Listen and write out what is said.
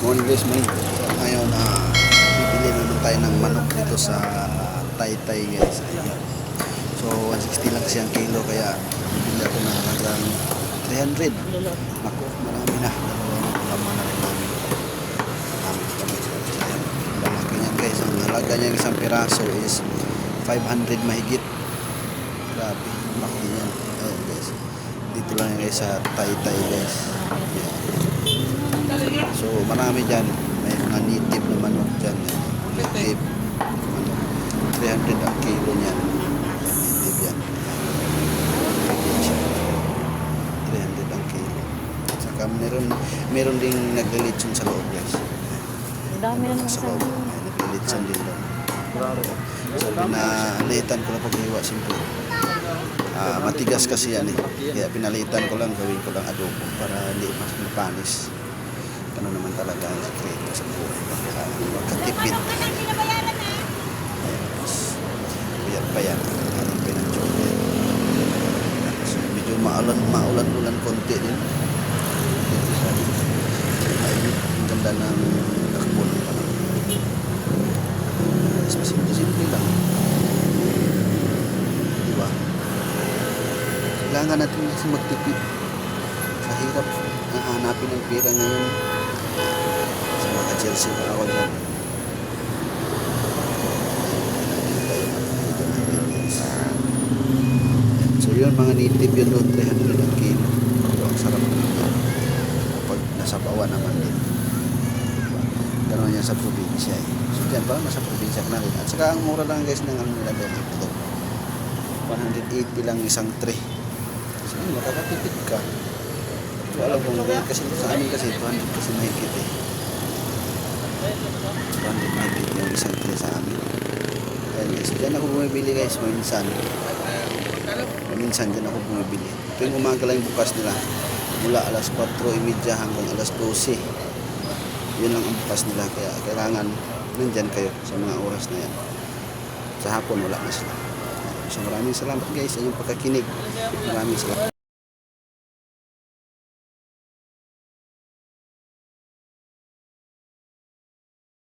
Morning guys, ngayon bibili naman tayo ng manok dito sa Taytay guys. Ayan. So 160 lang siyang kilo kaya bibili ako na halagang 300. Naku, marami na. Dalawang na rin namin. Ayan. Malaki niyan guys. Ang halaga niya isang piraso is 500 mahigit. Grabe, laki niyan. Ayan guys. Dito lang guys sa Taytay guys. Ayan. So marami dyan, may mga native na manok dyan, native manok, 300 ang kilo niyan, native yan, 300 ang kilo. At saka meron ding naglilitson sa loob guys, Dami na naman sa sa loob, naglilitson din doon. So pinalitan ko na pag-iwa, simple. Matigas kasi yan eh, kaya pinalitan ko lang, gawin ko lang adobo para hindi mas mapanis. Ano naman talaga ang sekreto sa buhay para magkatipid. Puyat pa yan ang pinag-joke. So, medyo maulan-ulan konti din. Ayun, ang ganda ng takbon pa lang. Simple lang. Diba? Kailangan natin kasi magtipid. Mahirap hanapin ang pera ngayon. Sa mga Chelsea pa ako dyan. So yun, mga native yun doon, 300 ang kilo. So ang sarap naman kapag nasa bawa naman din. Gano'n yan sa probinsya eh. So dyan parang nasa probinsya ka na rin. At saka ang mura lang guys ng ano nila doon. 180 lang isang tray. So yun, makakatipid ka. So alam ko ngayon kasi sa amin kasi 200 kasi mahigit eh. 200 mahigit yung isang tray sa amin. Ayan guys, dyan ako bumibili guys, minsan dyan ako bumibili. Tuwing umaga lang yung bukas nila, mula alas 4:30 hanggang alas 12. Yun lang ang bukas nila, kaya kailangan nandyan kayo sa mga oras na yan. Sa hapon wala na sila. So maraming salamat guys sa inyong pagkakinig. Maraming salamat.